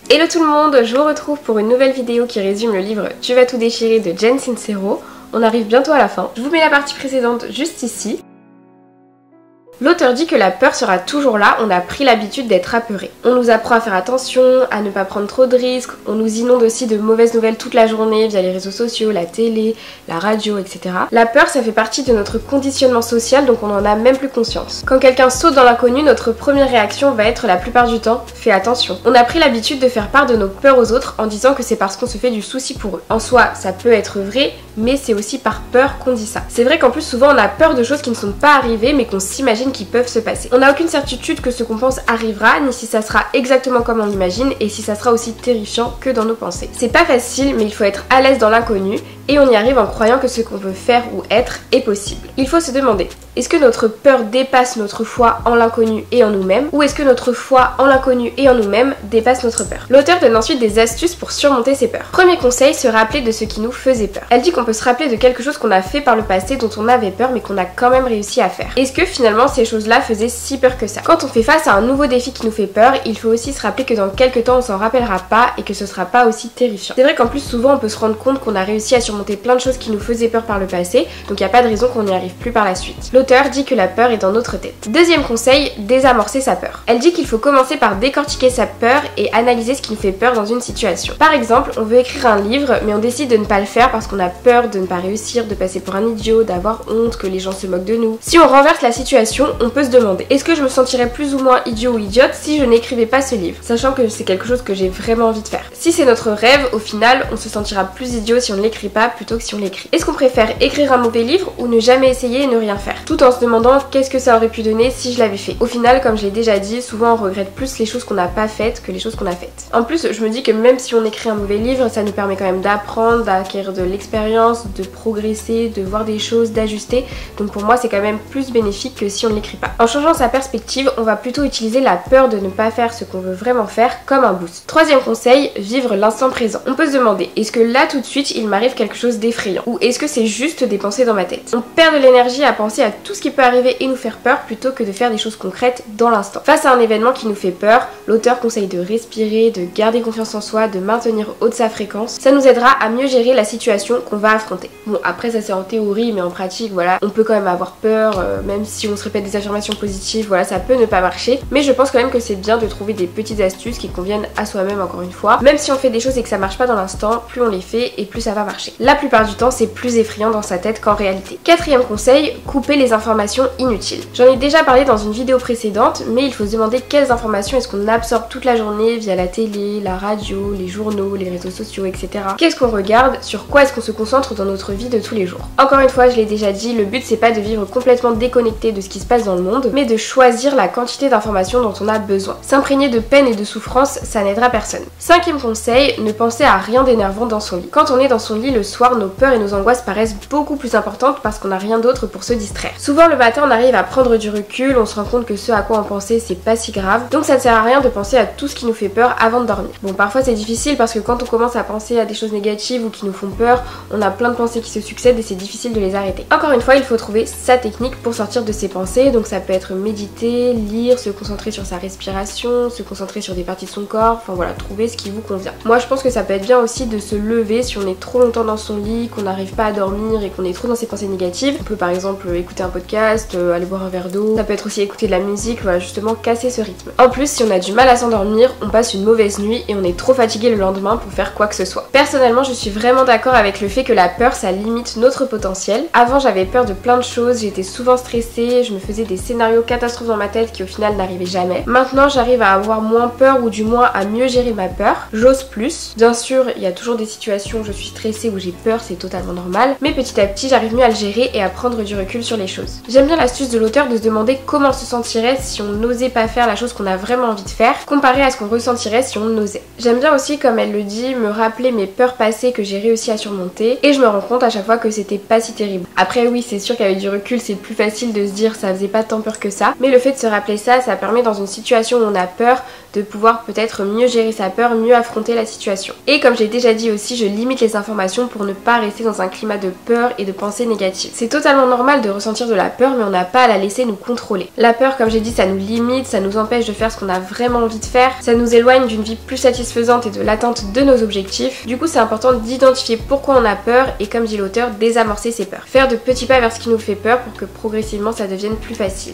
Hello tout le monde, je vous retrouve pour une nouvelle vidéo qui résume le livre Tu vas tout déchirer de Jen Sincero. On arrive bientôt à la fin. Je vous mets la partie précédente juste ici. L'auteur dit que la peur sera toujours là, on a pris l'habitude d'être apeuré. On nous apprend à faire attention, à ne pas prendre trop de risques, on nous inonde aussi de mauvaises nouvelles toute la journée via les réseaux sociaux, la télé, la radio, etc. La peur, ça fait partie de notre conditionnement social, donc on en a même plus conscience. Quand quelqu'un saute dans l'inconnu, notre première réaction va être la plupart du temps « fais attention ». On a pris l'habitude de faire part de nos peurs aux autres en disant que c'est parce qu'on se fait du souci pour eux. En soi, ça peut être vrai, mais c'est aussi par peur qu'on dit ça. C'est vrai qu'en plus souvent on a peur de choses qui ne sont pas arrivées mais qu'on s'imagine qui peuvent se passer. On n'a aucune certitude que ce qu'on pense arrivera, ni si ça sera exactement comme on l'imagine, et si ça sera aussi terrifiant que dans nos pensées. C'est pas facile, mais il faut être à l'aise dans l'inconnu, et on y arrive en croyant que ce qu'on veut faire ou être est possible. Il faut se demander, est-ce que notre peur dépasse notre foi en l'inconnu et en nous-mêmes, ou est-ce que notre foi en l'inconnu et en nous-mêmes dépasse notre peur? L'auteur donne ensuite des astuces pour surmonter ses peurs. Premier conseil, se rappeler de ce qui nous faisait peur. Elle dit qu'on peut se rappeler de quelque chose qu'on a fait par le passé dont on avait peur mais qu'on a quand même réussi à faire. Est-ce que finalement ces choses-là faisaient si peur que ça? Quand on fait face à un nouveau défi qui nous fait peur, il faut aussi se rappeler que dans quelques temps on s'en rappellera pas et que ce sera pas aussi terrifiant. C'est vrai qu'en plus souvent on peut se rendre compte qu'on a réussi à surmonter plein de choses qui nous faisaient peur par le passé, donc il n'y a pas de raison qu'on n'y arrive plus par la suite. L'auteur dit que la peur est dans notre tête. Deuxième conseil, désamorcer sa peur. Elle dit qu'il faut commencer par décortiquer sa peur et analyser ce qui nous fait peur dans une situation. Par exemple, on veut écrire un livre mais on décide de ne pas le faire parce qu'on a peur de ne pas réussir, de passer pour un idiot, d'avoir honte, que les gens se moquent de nous. Si on renverse la situation, on peut se demander, est-ce que je me sentirais plus ou moins idiot ou idiote si je n'écrivais pas ce livre, sachant que c'est quelque chose que j'ai vraiment envie de faire. Si c'est notre rêve, au final, on se sentira plus idiot si on ne l'écrit pas plutôt que si on l'écrit. Est-ce qu'on préfère écrire un mauvais livre ou ne jamais essayer et ne rien faire, tout en se demandant qu'est-ce que ça aurait pu donner si je l'avais fait? Au final, comme je l'ai déjà dit, souvent on regrette plus les choses qu'on n'a pas faites que les choses qu'on a faites. En plus, je me dis que même si on écrit un mauvais livre, ça nous permet quand même d'apprendre, d'acquérir de l'expérience, de progresser, de voir des choses, d'ajuster. Donc pour moi, c'est quand même plus bénéfique que si on ne l'écrit pas. En changeant sa perspective, on va plutôt utiliser la peur de ne pas faire ce qu'on veut vraiment faire comme un boost. Troisième conseil, vivre l'instant présent. On peut se demander, est-ce que là tout de suite il m'arrive quelque chose d'effrayant? Ou est-ce que c'est juste des pensées dans ma tête? On perd de l'énergie à penser à tout ce qui peut arriver et nous faire peur plutôt que de faire des choses concrètes dans l'instant. Face à un événement qui nous fait peur, l'auteur conseille de respirer, de garder confiance en soi, de maintenir haute sa fréquence. Ça nous aidera à mieux gérer la situation qu'on va affronter. Bon, après ça c'est en théorie, mais en pratique, voilà, on peut quand même avoir peur, même si on se répète des affirmations positives, voilà, ça peut ne pas marcher. Mais je pense quand même que c'est bien de trouver des petites astuces qui conviennent à soi-même, encore une fois. Même si on fait des choses et que ça marche pas dans l'instant, plus on les fait et plus ça va marcher. La plupart du temps, c'est plus effrayant dans sa tête qu'en réalité. Quatrième conseil, couper les informations inutiles. J'en ai déjà parlé dans une vidéo précédente, mais il faut se demander quelles informations est-ce qu'on absorbe toute la journée via la télé, la radio, les journaux, les réseaux sociaux, etc. Qu'est-ce qu'on regarde? Sur quoi est-ce qu'on se concentre dans notre vie de tous les jours? Encore une fois, je l'ai déjà dit, le but c'est pas de vivre complètement déconnecté de ce qui se passe dans le monde, mais de choisir la quantité d'informations dont on a besoin. S'imprégner de peine et de souffrance, ça n'aidera personne. Cinquième conseil, ne penser à rien d'énervant dans son lit. Quand on est dans son lit le soir, nos peurs et nos angoisses paraissent beaucoup plus importantes parce qu'on n'a rien d'autre pour se distraire. Souvent le matin on arrive à prendre du recul, on se rend compte que ce à quoi on pensait c'est pas si grave, donc ça ne sert à rien de penser à tout ce qui nous fait peur avant de dormir. Bon, parfois c'est difficile parce que quand on commence à penser à des choses négatives ou qui nous font peur, on a plein de pensées qui se succèdent et c'est difficile de les arrêter. Encore une fois, il faut trouver sa technique pour sortir de ses pensées, donc ça peut être méditer, lire, se concentrer sur sa respiration, se concentrer sur des parties de son corps, enfin voilà, trouver ce qui vous convient. Moi je pense que ça peut être bien aussi de se lever si on est trop longtemps dans son lit, qu'on n'arrive pas à dormir et qu'on est trop dans ses pensées négatives. On peut par exemple écouter un podcast, aller boire un verre d'eau, ça peut être aussi écouter de la musique, voilà, justement casser ce rythme. En plus, si on a du mal à s'endormir, on passe une mauvaise nuit et on est trop fatigué le lendemain pour faire quoi que ce soit. Personnellement, je suis vraiment d'accord avec le fait que la peur, ça limite notre potentiel. Avant, j'avais peur de plein de choses, j'étais souvent stressée, je me faisais des scénarios catastrophes dans ma tête qui au final n'arrivaient jamais. Maintenant, j'arrive à avoir moins peur ou du moins à mieux gérer ma peur. J'ose plus. Bien sûr, il y a toujours des situations où je suis stressée, où j'ai peur, c'est totalement normal. Mais petit à petit, j'arrive mieux à le gérer et à prendre du recul sur les choses. J'aime bien l'astuce de l'auteur de se demander comment on se sentirait si on n'osait pas faire la chose qu'on a vraiment envie de faire, comparé à ce qu'on ressentirait si on n'osait. J'aime bien aussi, comme elle le dit, me rappeler mes peurs passées que j'ai réussi à surmonter et je me rends compte à chaque fois que c'était pas si terrible. Après oui, c'est sûr qu'avec du recul, c'est plus facile de se dire ça faisait pas tant peur que ça, mais le fait de se rappeler ça, ça permet dans une situation où on a peur de pouvoir peut-être mieux gérer sa peur, mieux affronter la situation. Et comme j'ai déjà dit aussi, je limite les informations pour ne pas rester dans un climat de peur et de pensée négative. C'est totalement normal de ressentir de la peur, mais on n'a pas à la laisser nous contrôler. La peur, comme j'ai dit, ça nous limite, ça nous empêche de faire ce qu'on a vraiment envie de faire, ça nous éloigne d'une vie plus satisfaisante et de l'atteinte de nos objectifs. Du coup, c'est important d'identifier pourquoi on a peur et, comme dit l'auteur, désamorcer ses peurs. Faire de petits pas vers ce qui nous fait peur pour que progressivement ça devienne plus facile.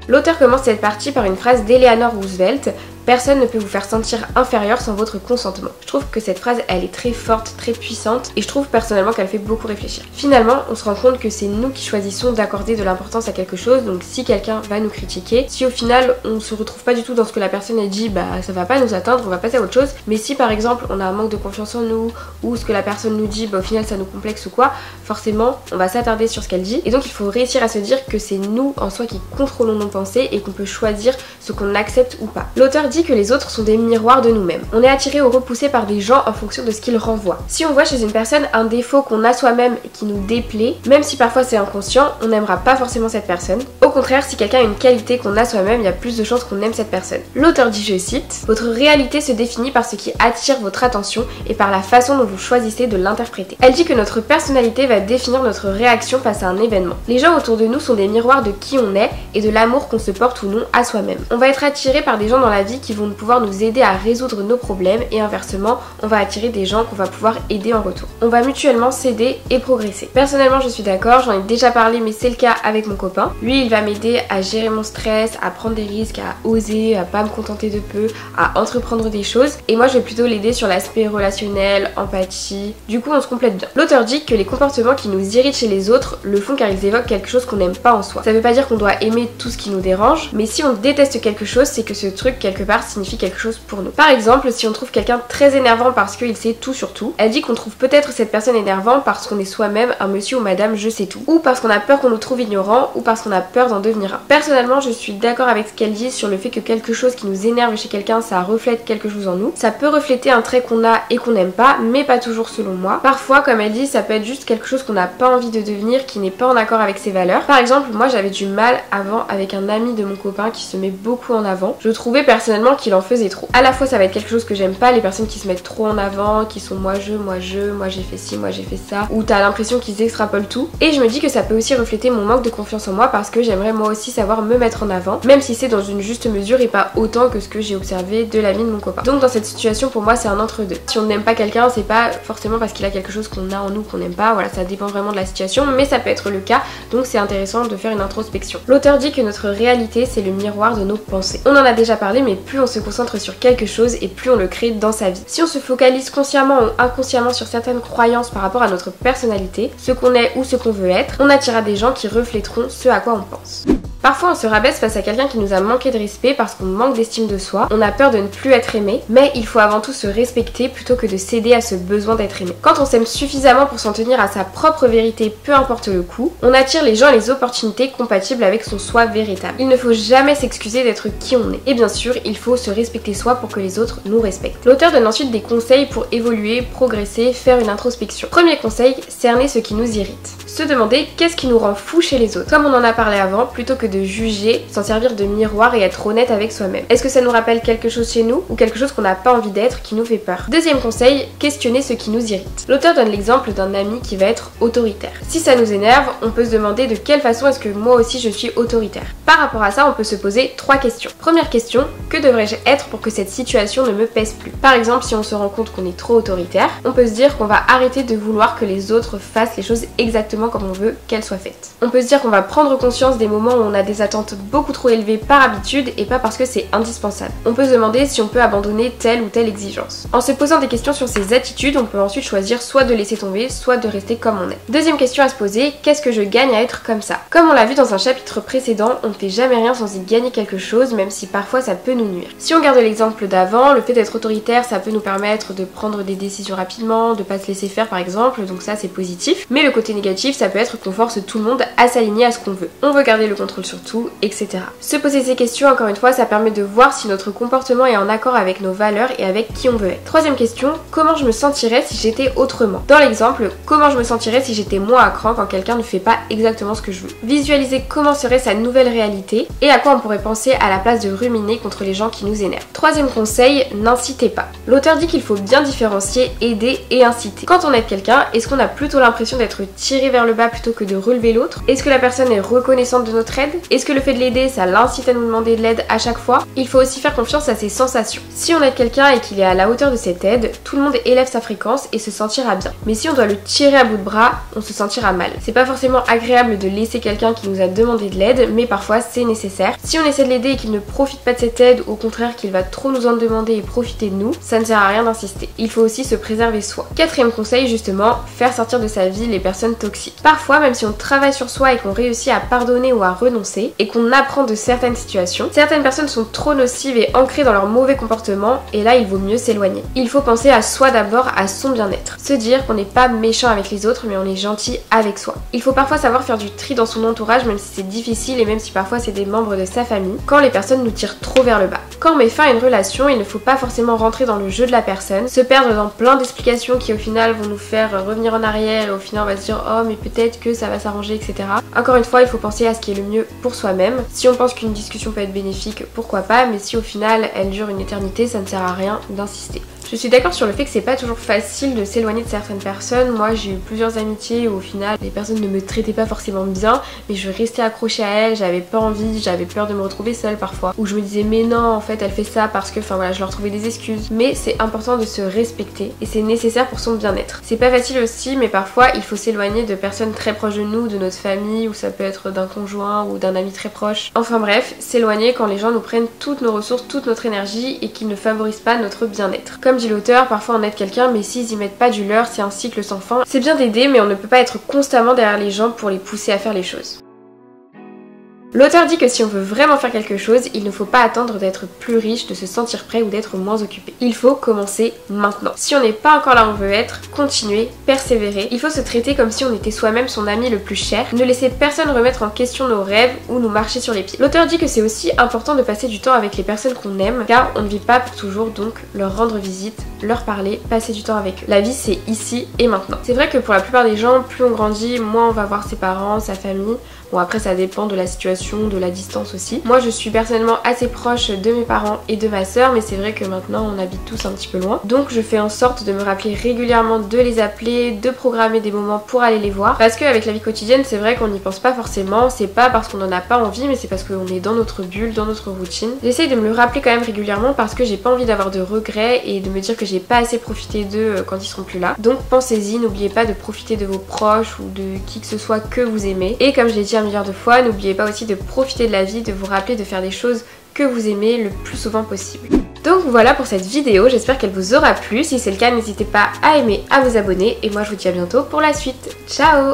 L'auteur commence cette partie par une phrase d'Eleanor Roosevelt: personne ne peut vous faire sentir inférieur sans votre consentement. Je trouve que cette phrase, elle est très forte, très puissante, et je trouve personnellement qu'elle fait beaucoup réfléchir. Finalement, on se rend compte que c'est nous qui choisissons d'accorder de l'importance à quelque chose, donc si quelqu'un va nous critiquer, si au final on se retrouve pas du tout dans ce que la personne a dit, bah ça va pas nous atteindre, on va passer à autre chose, mais si par exemple on a un manque de confiance en nous, ou ce que la personne nous dit, bah au final ça nous complexe ou quoi, forcément on va s'attarder sur ce qu'elle dit, et donc il faut réussir à se dire que c'est nous en soi qui contrôlons nos pensées et qu'on peut choisir ce qu'on accepte ou pas. L'auteur dit que les autres sont des miroirs de nous-mêmes. On est attiré ou repoussé par des gens en fonction de ce qu'ils renvoient. Si on voit chez une personne un défaut qu'on a soi-même et qui nous déplaît, même si parfois c'est inconscient, on n'aimera pas forcément cette personne. Au contraire, si quelqu'un a une qualité qu'on a soi-même, il y a plus de chances qu'on aime cette personne. L'auteur dit, je cite: votre réalité se définit par ce qui attire votre attention et par la façon dont vous choisissez de l'interpréter. Elle dit que notre personnalité va définir notre réaction face à un événement. Les gens autour de nous sont des miroirs de qui on est et de l'amour qu'on se porte ou non à soi-même. On va être attiré par des gens dans la vie qui vont pouvoir nous aider à résoudre nos problèmes, et inversement, on va attirer des gens qu'on va pouvoir aider en retour. On va mutuellement s'aider et progresser. Personnellement, je suis d'accord, j'en ai déjà parlé, mais c'est le cas avec mon copain. Lui, il va m'aider à gérer mon stress, à prendre des risques, à oser, à pas me contenter de peu, à entreprendre des choses, et moi je vais plutôt l'aider sur l'aspect relationnel, empathie. Du coup, on se complète bien. L'auteur dit que les comportements qui nous irritent chez les autres le font car ils évoquent quelque chose qu'on n'aime pas en soi. Ça veut pas dire qu'on doit aimer tout ce qui nous dérange, mais si on déteste quelque chose, c'est que ce truc quelque part signifie quelque chose pour nous. Par exemple, si on trouve quelqu'un très énervant parce qu'il sait tout sur tout, elle dit qu'on trouve peut-être cette personne énervante parce qu'on est soi-même un monsieur ou madame je sais tout, ou parce qu'on a peur qu'on nous trouve ignorant, ou parce qu'on a peur d'en devenir un. Personnellement, je suis d'accord avec ce qu'elle dit sur le fait que quelque chose qui nous énerve chez quelqu'un, ça reflète quelque chose en nous. Ça peut refléter un trait qu'on a et qu'on n'aime pas, mais pas toujours selon moi. Parfois, comme elle dit, ça peut être juste quelque chose qu'on n'a pas envie de devenir, qui n'est pas en accord avec ses valeurs. Par exemple, moi j'avais du mal avant avec un ami de mon copain qui se met beaucoup en avant. Je trouvais personnellement qu'il en faisait trop. À la fois ça va être quelque chose que j'aime pas, les personnes qui se mettent trop en avant, qui sont moi j'ai fait ci, moi j'ai fait ça, où t'as l'impression qu'ils extrapolent tout. Et je me dis que ça peut aussi refléter mon manque de confiance en moi, parce que j'aimerais moi aussi savoir me mettre en avant, même si c'est dans une juste mesure et pas autant que ce que j'ai observé de l'ami de mon copain. Donc dans cette situation, pour moi c'est un entre-deux. Si on n'aime pas quelqu'un, c'est pas forcément parce qu'il a quelque chose qu'on a en nous qu'on n'aime pas, voilà, ça dépend vraiment de la situation, mais ça peut être le cas, donc c'est intéressant de faire une introspection. L'auteur dit que notre réalité c'est le miroir de nos pensées. On en a déjà parlé, mais plus on se concentre sur quelque chose et plus on le crée dans sa vie. Si on se focalise consciemment ou inconsciemment sur certaines croyances par rapport à notre personnalité, ce qu'on est ou ce qu'on veut être, on attirera des gens qui reflèteront ce à quoi on pense. Parfois on se rabaisse face à quelqu'un qui nous a manqué de respect parce qu'on manque d'estime de soi, on a peur de ne plus être aimé, mais il faut avant tout se respecter plutôt que de céder à ce besoin d'être aimé. Quand on s'aime suffisamment pour s'en tenir à sa propre vérité, peu importe le coût, on attire les gens et les opportunités compatibles avec son soi véritable. Il ne faut jamais s'excuser d'être qui on est. Et bien sûr, il faut se respecter soi pour que les autres nous respectent. L'auteur donne ensuite des conseils pour évoluer, progresser, faire une introspection. Premier conseil, cerner ce qui nous irrite. Se demander qu'est-ce qui nous rend fou chez les autres. Comme on en a parlé avant, plutôt que de juger, s'en servir de miroir et être honnête avec soi-même. Est-ce que ça nous rappelle quelque chose chez nous ou quelque chose qu'on n'a pas envie d'être, qui nous fait peur? Deuxième conseil, questionner ce qui nous irrite. L'auteur donne l'exemple d'un ami qui va être autoritaire. Si ça nous énerve, on peut se demander de quelle façon est-ce que moi aussi je suis autoritaire. Par rapport à ça, on peut se poser 3 questions. Première question, que devrais-je être pour que cette situation ne me pèse plus? Par exemple, si on se rend compte qu'on est trop autoritaire, on peut se dire qu'on va arrêter de vouloir que les autres fassent les choses exactement comme on veut qu'elles soient faites. On peut se dire qu'on va prendre conscience des moments où on a des attentes beaucoup trop élevées par habitude et pas parce que c'est indispensable. On peut se demander si on peut abandonner telle ou telle exigence. En se posant des questions sur ces attitudes, on peut ensuite choisir soit de laisser tomber, soit de rester comme on est. Deuxième question à se poser, qu'est-ce que je gagne à être comme ça? Comme on l'a vu dans un chapitre précédent, on ne fait jamais rien sans y gagner quelque chose, même si parfois ça peut nous nuire. Si on garde l'exemple d'avant, le fait d'être autoritaire, ça peut nous permettre de prendre des décisions rapidement, de pas se laisser faire par exemple, donc ça c'est positif. Mais le côté négatif, L'objectif, ça peut être qu'on force tout le monde à s'aligner à ce qu'on veut. On veut garder le contrôle sur tout, etc. Se poser ces questions, encore une fois, ça permet de voir si notre comportement est en accord avec nos valeurs et avec qui on veut être. Troisième question, comment je me sentirais si j'étais autrement? Dans l'exemple, comment je me sentirais si j'étais moins à cran quand quelqu'un ne fait pas exactement ce que je veux? Visualiser comment serait sa nouvelle réalité et à quoi on pourrait penser à la place de ruminer contre les gens qui nous énervent. Troisième conseil, n'incitez pas. L'auteur dit qu'il faut bien différencier aider et inciter. Quand on aide quelqu'un, est-ce qu'on a plutôt l'impression d'être tiré vers le bas plutôt que de relever l'autre? Est-ce que la personne est reconnaissante de notre aide? Est-ce que le fait de l'aider, ça l'incite à nous demander de l'aide à chaque fois? Il faut aussi faire confiance à ses sensations. Si on aide quelqu'un et qu'il est à la hauteur de cette aide, tout le monde élève sa fréquence et se sentira bien. Mais si on doit le tirer à bout de bras, on se sentira mal. C'est pas forcément agréable de laisser quelqu'un qui nous a demandé de l'aide, mais parfois c'est nécessaire. Si on essaie de l'aider et qu'il ne profite pas de cette aide, ou au contraire qu'il va trop nous en demander et profiter de nous, ça ne sert à rien d'insister. Il faut aussi se préserver soi. Quatrième conseil, justement, faire sortir de sa vie les personnes toxiques. Parfois, même si on travaille sur soi et qu'on réussit à pardonner ou à renoncer, et qu'on apprend de certaines situations, certaines personnes sont trop nocives et ancrées dans leur mauvais comportement, et là il vaut mieux s'éloigner. Il faut penser à soi d'abord, à son bien-être. Se dire qu'on n'est pas méchant avec les autres, mais on est gentil avec soi. Il faut parfois savoir faire du tri dans son entourage, même si c'est difficile et même si parfois c'est des membres de sa famille, quand les personnes nous tirent trop vers le bas. Quand on met fin à une relation, il ne faut pas forcément rentrer dans le jeu de la personne, se perdre dans plein d'explications qui au final vont nous faire revenir en arrière et au final on va se dire oh mais peut-être que ça va s'arranger, etc. Encore une fois, il faut penser à ce qui est le mieux pour soi-même. Si on pense qu'une discussion peut être bénéfique, pourquoi pas, mais si au final elle dure une éternité, ça ne sert à rien d'insister. Je suis d'accord sur le fait que c'est pas toujours facile de s'éloigner de certaines personnes. Moi j'ai eu plusieurs amitiés où au final les personnes ne me traitaient pas forcément bien, mais je restais accrochée à elles, j'avais pas envie, j'avais peur de me retrouver seule parfois. Ou je me disais mais non en fait elle fait ça parce que enfin voilà je leur trouvais des excuses. Mais c'est important de se respecter et c'est nécessaire pour son bien-être. C'est pas facile aussi mais parfois il faut s'éloigner de personnes très proches de nous, de notre famille ou ça peut être d'un conjoint ou d'un ami très proche. Enfin bref, s'éloigner quand les gens nous prennent toutes nos ressources, toute notre énergie et qu'ils ne favorisent pas notre bien-être. Comme dit l'auteur, parfois on aide quelqu'un mais s'ils y mettent pas du leur, c'est un cycle sans fin. C'est bien d'aider mais on ne peut pas être constamment derrière les gens pour les pousser à faire les choses. L'auteur dit que si on veut vraiment faire quelque chose, il ne faut pas attendre d'être plus riche, de se sentir prêt ou d'être moins occupé. Il faut commencer maintenant. Si on n'est pas encore là où on veut être, continuer, persévérer. Il faut se traiter comme si on était soi-même son ami le plus cher. Ne laisser personne remettre en question nos rêves ou nous marcher sur les pieds. L'auteur dit que c'est aussi important de passer du temps avec les personnes qu'on aime, car on ne vit pas pour toujours, donc leur rendre visite, leur parler, passer du temps avec eux. La vie c'est ici et maintenant. C'est vrai que pour la plupart des gens, plus on grandit, moins on va voir ses parents, sa famille. Bon après ça dépend de la situation, de la distance aussi. Moi je suis personnellement assez proche de mes parents et de ma soeur, mais c'est vrai que maintenant on habite tous un petit peu loin. Donc je fais en sorte de me rappeler régulièrement de les appeler, de programmer des moments pour aller les voir. Parce qu'avec la vie quotidienne c'est vrai qu'on n'y pense pas forcément, c'est pas parce qu'on n'en a pas envie, mais c'est parce qu'on est dans notre bulle, dans notre routine. J'essaye de me le rappeler quand même régulièrement parce que j'ai pas envie d'avoir de regrets et de me dire que j'ai pas assez profité d'eux quand ils seront plus là. Donc pensez-y, n'oubliez pas de profiter de vos proches ou de qui que ce soit que vous aimez. Et comme je l'ai dit un milliard de fois, n'oubliez pas aussi de profiter de la vie, de vous rappeler de faire des choses que vous aimez le plus souvent possible. Donc voilà pour cette vidéo, j'espère qu'elle vous aura plu. Si c'est le cas, n'hésitez pas à aimer, à vous abonner et moi je vous dis à bientôt pour la suite. Ciao!